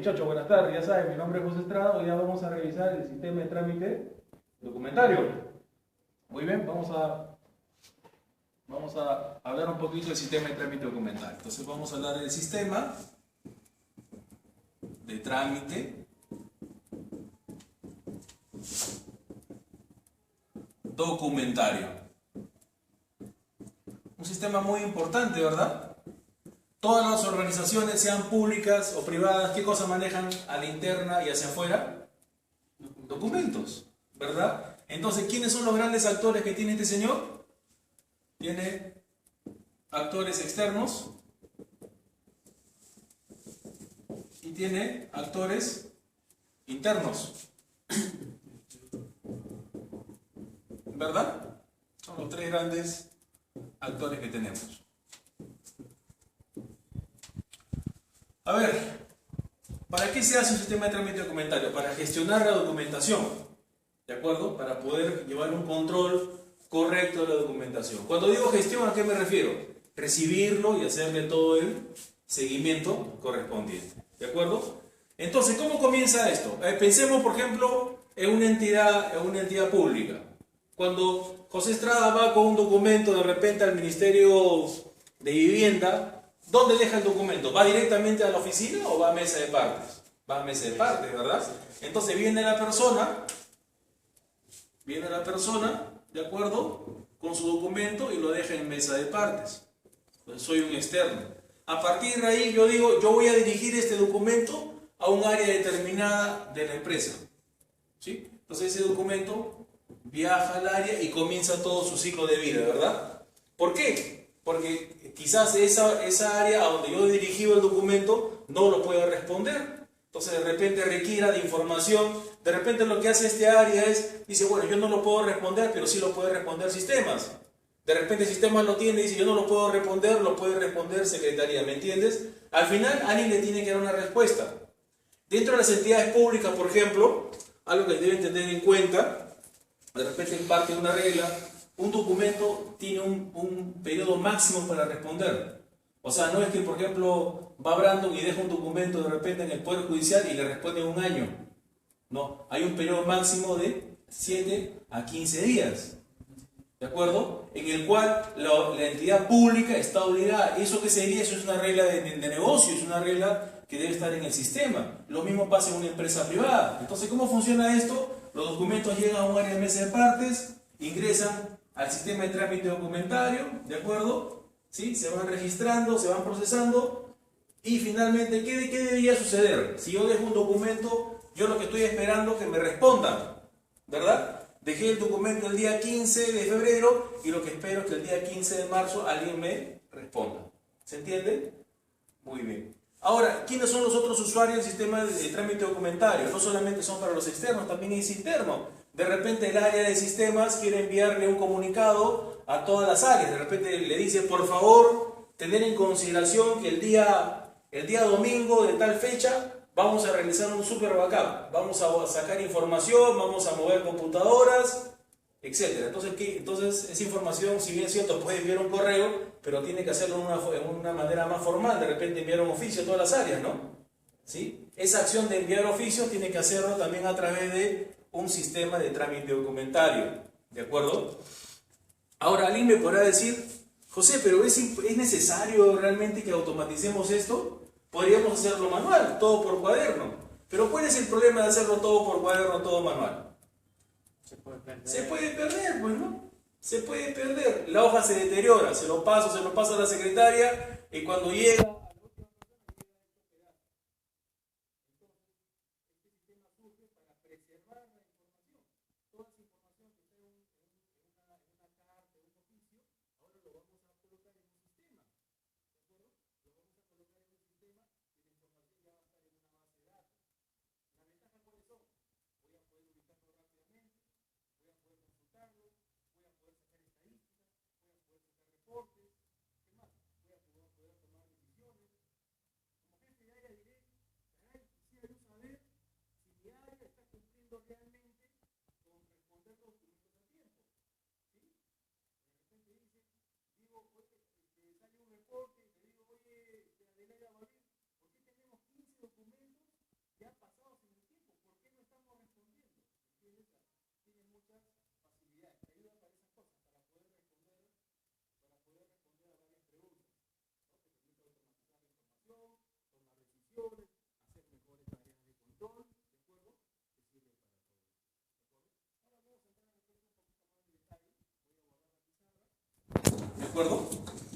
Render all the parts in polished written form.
muchachos, buenas tardes. Ya saben, mi nombre es José Estrada. Hoy ya vamos a revisar el sistema de trámite documentario. Muy bien, vamos a hablar un poquito del sistema de trámite documentario. Entonces vamos a hablar del sistema de trámite documentario. Un sistema muy importante, ¿verdad? Todas las organizaciones, sean públicas o privadas, ¿qué cosa manejan a la interna y hacia afuera? Documentos, ¿verdad? Entonces, ¿quiénes son los grandes actores que tiene este señor? Tiene actores externos y tiene actores internos, ¿verdad? Son los tres grandes actores que tenemos. A ver, ¿para qué se hace un sistema de trámite documentario? Para gestionar la documentación, ¿de acuerdo? Para poder llevar un control correcto de la documentación. Cuando digo gestión, ¿a qué me refiero? Recibirlo y hacerle todo el seguimiento correspondiente, ¿de acuerdo? Entonces, ¿cómo comienza esto? Pensemos, por ejemplo, en una entidad pública. Cuando José Estrada va con un documento de repente al Ministerio de Vivienda, ¿dónde deja el documento? ¿Va directamente a la oficina o va a mesa de partes? Va a mesa de partes, ¿verdad? Entonces viene la persona, ¿de acuerdo? Con su documento y lo deja en mesa de partes. Pues soy un externo. A partir de ahí yo digo, yo voy a dirigir este documento a un área determinada de la empresa. ¿Sí? Entonces ese documento viaja al área y comienza todo su ciclo de vida, ¿verdad? ¿Por qué? Porque quizás esa área a donde yo he dirigido el documento no lo puede responder. Entonces de repente requiera de información. De repente lo que hace este área es, dice, bueno, yo no lo puedo responder, pero sí lo puede responder sistemas. De repente sistemas lo tiene y dice, yo no lo puedo responder, lo puede responder secretaría, ¿me entiendes? Al final alguien le tiene que dar una respuesta. Dentro de las entidades públicas, por ejemplo, algo que deben tener en cuenta, de repente en parte de una regla, un documento tiene un periodo máximo para responder. O sea, no es que, por ejemplo, va Brandon y deja un documento de repente en el Poder Judicial y le responde en un año. No, hay un periodo máximo de 7 a 15 días. ¿De acuerdo? En el cual la entidad pública está obligada. ¿Eso qué sería? Eso es una regla de negocio, es una regla que debe estar en el sistema. Lo mismo pasa en una empresa privada. Entonces, ¿cómo funciona esto? Los documentos llegan a un área de mesa de partes, ingresan al sistema de trámite documentario, ¿de acuerdo? ¿Sí? Se van registrando, se van procesando y finalmente, ¿qué debería suceder? Si yo dejo un documento, yo lo que estoy esperando es que me respondan, ¿verdad? Dejé el documento el día 15 de febrero y lo que espero es que el día 15 de marzo alguien me responda. ¿Se entiende? Muy bien. Ahora, ¿quiénes son los otros usuarios del sistema de trámite documentario? No solamente son para los externos, también es interno. De repente el área de sistemas quiere enviarle un comunicado a todas las áreas. De repente le dice, por favor, tener en consideración que el día domingo de tal fecha vamos a realizar un super backup. Vamos a sacar información, vamos a mover computadoras, etc. Entonces esa información, si bien es cierto, puede enviar un correo, pero tiene que hacerlo en una manera más formal. De repente enviar un oficio a todas las áreas, ¿no? ¿Sí? Esa acción de enviar oficios tiene que hacerlo también a través de un sistema de trámite documentario, ¿de acuerdo? Ahora alguien me podrá decir, José, pero ¿es necesario realmente que automaticemos esto? Podríamos hacerlo manual, todo por cuaderno. Pero ¿cuál es el problema de hacerlo todo por cuaderno, todo manual? Se puede perder, pues, ¿no? Se puede perder. La hoja se deteriora, se lo paso a la secretaria y cuando llega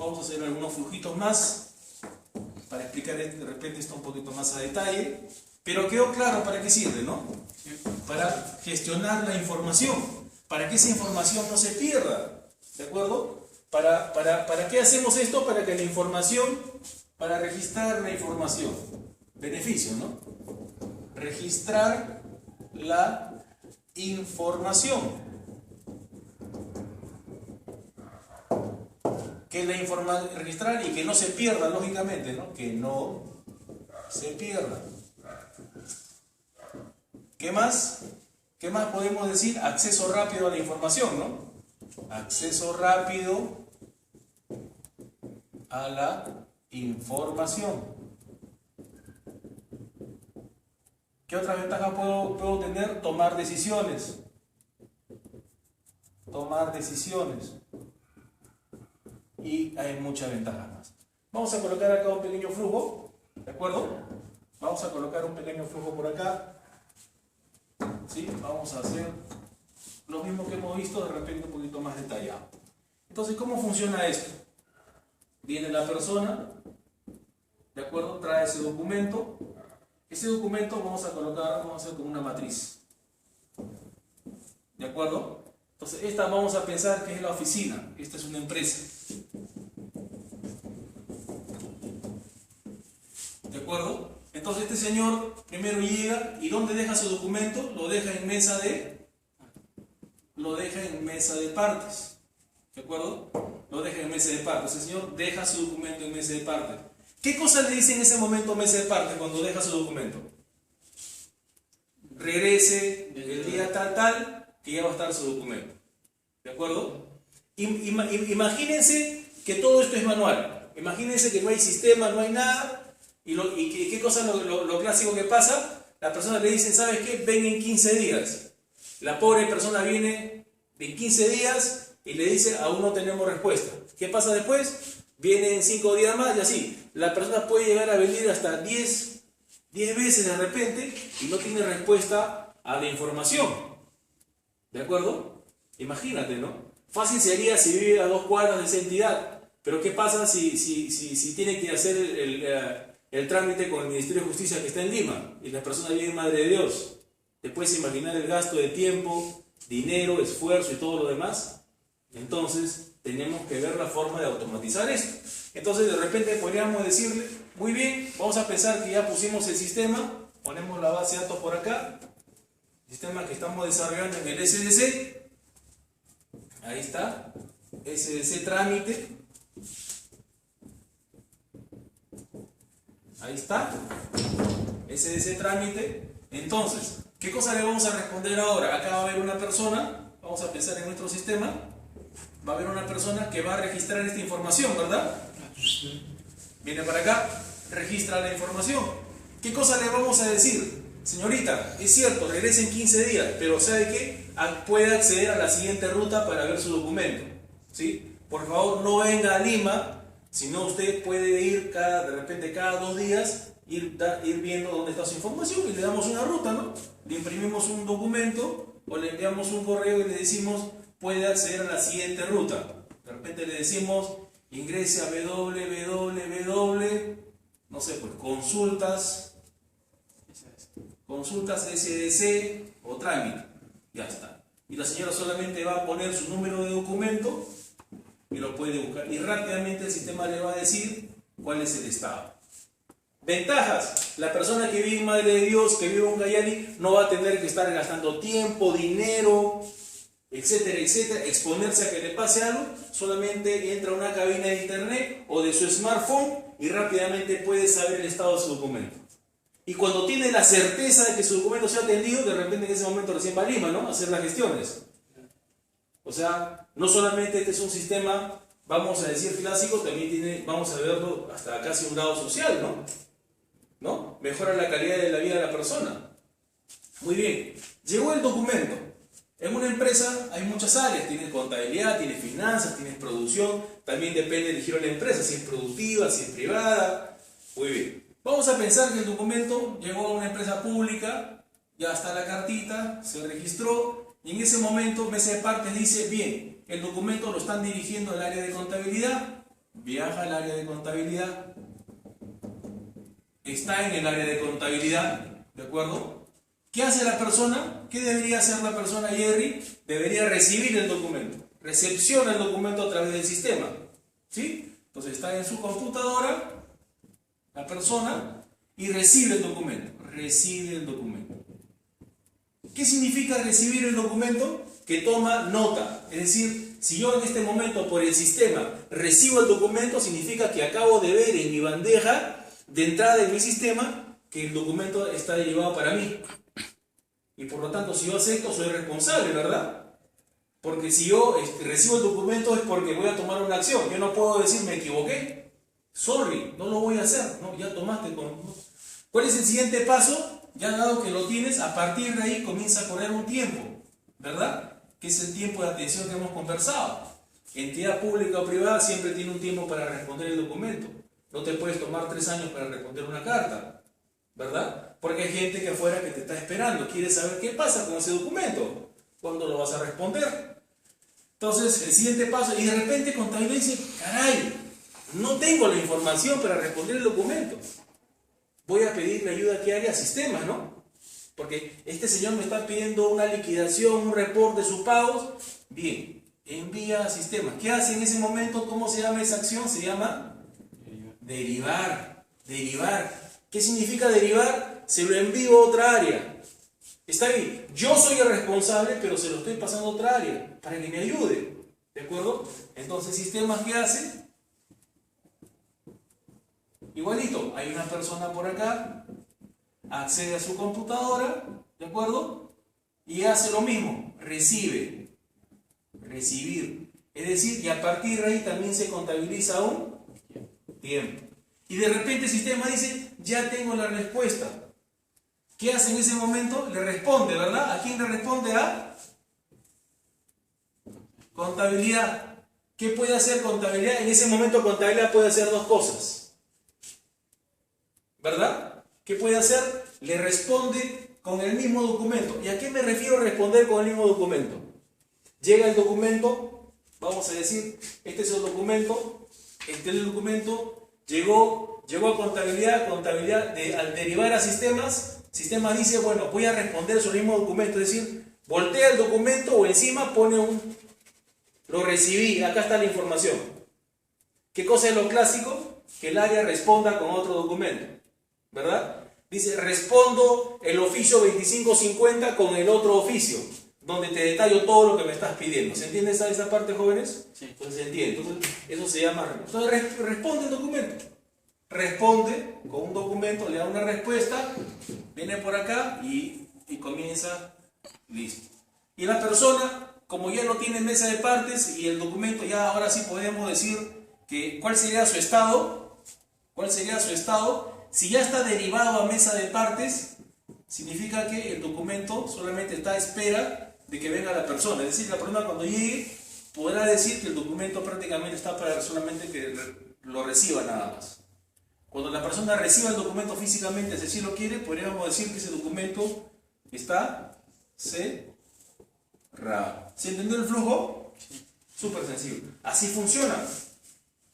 Vamos a hacer algunos flujitos más para explicar de repente esto un poquito más a detalle. Pero quedó claro para qué sirve, ¿no? Para gestionar la información, para que esa información no se pierda, ¿de acuerdo? ¿Para qué hacemos esto? Para que la información, para registrar la información. Beneficio, ¿no? Registrar la información. Que la registrar y que no se pierda, lógicamente, ¿no? Que no se pierda. ¿Qué más? ¿Qué más podemos decir? Acceso rápido a la información, ¿no? Acceso rápido a la información. ¿Qué otra ventaja puedo tener? Tomar decisiones. Tomar decisiones. Y hay muchas ventajas más. Vamos a colocar acá un pequeño flujo, ¿de acuerdo? Vamos a colocar un pequeño flujo por acá. ¿Sí? Vamos a hacer lo mismo que hemos visto, de repente un poquito más detallado. Entonces, ¿cómo funciona esto? Viene la persona, ¿de acuerdo? Trae ese documento. Ese documento vamos a hacer como una matriz. ¿De acuerdo? Entonces, esta vamos a pensar que es la oficina. Esta es una empresa. ¿De acuerdo? Entonces este señor primero llega y ¿dónde deja su documento? Lo deja en mesa de partes. ¿De acuerdo? Lo deja en mesa de partes. El señor deja su documento en mesa de partes. ¿Qué cosa le dice en ese momento mesa de partes cuando deja su documento? Regrese el día tal, que ya va a estar su documento. ¿De acuerdo? Imagínense que todo esto es manual. Imagínense que no hay sistema, no hay nada. ¿Y qué cosa es lo clásico que pasa? La persona le dice, ¿sabes qué? Ven en 15 días. La pobre persona viene en 15 días y le dice, aún no tenemos respuesta. ¿Qué pasa después? Viene en 5 días más y así. La persona puede llegar a venir hasta 10 veces de repente y no tiene respuesta a la información. ¿De acuerdo? Imagínate, ¿no? Fácil sería si vive a 2 cuadras de esa entidad. Pero ¿qué pasa si tiene que hacer el trámite con el Ministerio de Justicia que está en Lima y la persona vive en Madre de Dios? ¿Te puedes imaginar el gasto de tiempo, dinero, esfuerzo y todo lo demás? Entonces tenemos que ver la forma de automatizar esto. Entonces de repente podríamos decirle, muy bien, vamos a pensar que ya pusimos el sistema, ponemos la base de datos por acá, sistema que estamos desarrollando en el SDC, ahí está, SDC trámite, ahí está, SDC trámite. Entonces, ¿qué cosa le vamos a responder ahora? Acá va a haber una persona, vamos a pensar en nuestro sistema, va a haber una persona que va a registrar esta información, ¿verdad? Viene para acá, registra la información. ¿Qué cosa le vamos a decir? Señorita, es cierto, regrese en 15 días, pero ¿sabe qué? Puede acceder a la siguiente ruta para ver su documento, ¿sí? Por favor, no venga a Lima, sino usted puede ir de repente cada 2 días, ir viendo dónde está su información y le damos una ruta, ¿no? Le imprimimos un documento o le enviamos un correo y le decimos, puede acceder a la siguiente ruta. De repente le decimos, ingrese a www, no sé, pues consultas SDC o trámite. Ya está. Y la señora solamente va a poner su número de documento y lo puede buscar. Y rápidamente el sistema le va a decir cuál es el estado. Ventajas. La persona que vive en Madre de Dios, que vive en Ucayali, no va a tener que estar gastando tiempo, dinero, etcétera, etcétera, exponerse a que le pase algo. Solamente entra a una cabina de internet o de su smartphone y rápidamente puede saber el estado de su documento. Y cuando tiene la certeza de que su documento se ha atendido, de repente en ese momento recién va a Lima, ¿no? A hacer las gestiones. O sea, no solamente este es un sistema, vamos a decir, clásico, también vamos a verlo hasta casi un lado social, ¿no? Mejora la calidad de la vida de la persona. Muy bien, llegó el documento. En una empresa hay muchas áreas, tienes contabilidad, tienes finanzas, tienes producción, también depende del giro de la empresa, si es productiva, si es privada. Muy bien, vamos a pensar que el documento llegó a una empresa pública, ya está la cartita, se registró, y en ese momento mesa de partes dice, bien, el documento lo están dirigiendo al área de contabilidad, viaja al área de contabilidad, está en el área de contabilidad, ¿de acuerdo? ¿Qué hace la persona? ¿Qué debería hacer la persona, Jerry? Debería recibir el documento. Recepciona el documento a través del sistema, ¿sí? Entonces está en su computadora, la persona, y recibe el documento. Recibe el documento. ¿Qué significa recibir el documento? Que toma nota. Es decir, si yo en este momento por el sistema recibo el documento, significa que acabo de ver en mi bandeja de entrada en mi sistema que el documento está derivado para mí. Y por lo tanto, si yo acepto, soy responsable, ¿verdad? Porque si yo recibo el documento es porque voy a tomar una acción. Yo no puedo decir me equivoqué. Sorry, no lo voy a hacer. No, ya tomaste con... ¿Cuál es el siguiente paso? Ya dado que lo tienes, a partir de ahí comienza a correr un tiempo, ¿verdad? Que es el tiempo de atención que hemos conversado. Entidad pública o privada siempre tiene un tiempo para responder el documento. No te puedes tomar 3 años para responder una carta, ¿verdad? Porque hay gente que afuera que te está esperando, quiere saber qué pasa con ese documento, cuándo lo vas a responder. Entonces, el siguiente paso, y de repente contabilidad dice, caray, no tengo la información para responder el documento. Voy a pedirle ayuda que haga sistemas, ¿no? Porque este señor me está pidiendo una liquidación, un reporte de sus pagos. Bien, envía a sistemas. ¿Qué hace en ese momento? ¿Cómo se llama esa acción? Se llama derivar. Derivar. ¿Qué significa derivar? Se lo envío a otra área. Está bien, yo soy el responsable, pero se lo estoy pasando a otra área para que me ayude. ¿De acuerdo? Entonces, ¿sistemas qué hace? Igualito, hay una persona por acá, accede a su computadora, ¿de acuerdo? Y hace lo mismo, recibe, recibir. Es decir, y a partir de ahí también se contabiliza un tiempo. Y de repente el sistema dice, ya tengo la respuesta. ¿Qué hace en ese momento? Le responde, ¿verdad? ¿A quién le responde? A contabilidad. ¿Qué puede hacer contabilidad? En ese momento contabilidad puede hacer 2 cosas. ¿Verdad? ¿Qué puede hacer? Le responde con el mismo documento. ¿Y a qué me refiero responder con el mismo documento? Llega el documento, vamos a decir, este es el documento, llegó a contabilidad, al derivar a sistemas, sistema dice, bueno, voy a responder sobre el mismo documento, es decir, voltea el documento o encima pone lo recibí, acá está la información. ¿Qué cosa es lo clásico? Que el área responda con otro documento. ¿Verdad? Dice, respondo el oficio 2550 con el otro oficio, donde te detallo todo lo que me estás pidiendo. ¿Se entiende esa parte, jóvenes? Sí. Entonces se entiende. Entonces, eso se llama... Entonces responde el documento. Responde con un documento, le da una respuesta, viene por acá y comienza, listo. Y la persona, como ya no tiene mesa de partes y el documento ya ahora sí podemos decir que cuál sería su estado, si ya está derivado a mesa de partes, significa que el documento solamente está a espera de que venga la persona. Es decir, la persona cuando llegue podrá decir que el documento prácticamente está para solamente que lo reciba nada más. Cuando la persona reciba el documento físicamente, si así lo quiere, podríamos decir que ese documento está cerrado. ¿Se entendió el flujo? Súper sencillo. Así funciona.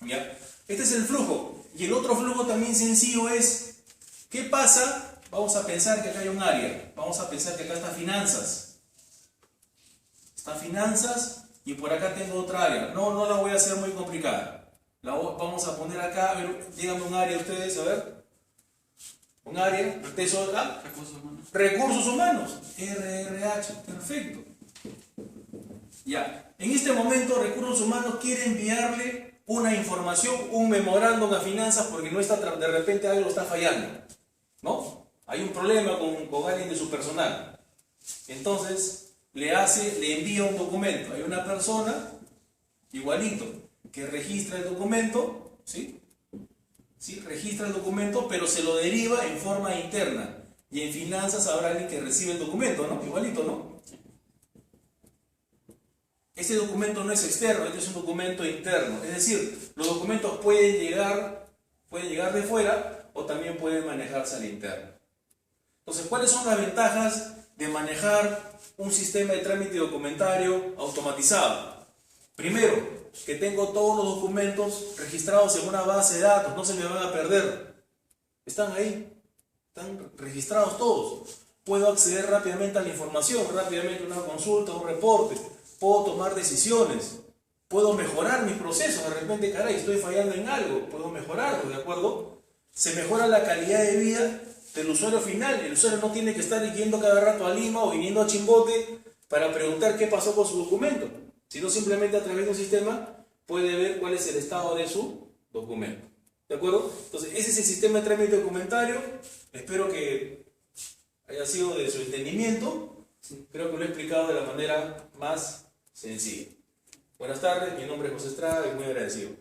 ¿Ya? Este es el flujo. Y el otro flujo también sencillo es, ¿qué pasa? Vamos a pensar que acá hay un área. Vamos a pensar que acá está finanzas. Está finanzas y por acá tengo otra área. No la voy a hacer muy complicada. Vamos a poner acá, a ver, díganme un área ustedes, a ver. Un área, tesoro, recursos humanos. RRH, perfecto. Ya, en este momento recursos humanos quiere enviarle una información, un memorándum a finanzas porque no está, de repente algo está fallando, ¿no? Hay un problema con alguien de su personal. Entonces le envía un documento. Hay una persona, igualito, que registra el documento, ¿sí? ¿Sí? Registra el documento, pero se lo deriva en forma interna. Y en finanzas habrá alguien que recibe el documento, ¿no? Igualito, ¿no? Este documento no es externo, este es un documento interno. Es decir, los documentos pueden llegar de fuera o también pueden manejarse al interno. Entonces, ¿cuáles son las ventajas de manejar un sistema de trámite documentario automatizado? Primero, que tengo todos los documentos registrados en una base de datos, no se me van a perder. Están ahí, están registrados todos. Puedo acceder rápidamente a la información, rápidamente a una consulta, un reporte. Puedo tomar decisiones. Puedo mejorar mis procesos. De repente, caray, estoy fallando en algo. Puedo mejorarlo, ¿de acuerdo? Se mejora la calidad de vida del usuario final. El usuario no tiene que estar yendo cada rato a Lima o viniendo a Chimbote para preguntar qué pasó con su documento, sino simplemente a través de un sistema puede ver cuál es el estado de su documento. ¿De acuerdo? Entonces, ese es el sistema de trámite documentario. Espero que haya sido de su entendimiento. Creo que lo he explicado de la manera más sencilla. Buenas tardes, mi nombre es José Estrada y muy agradecido.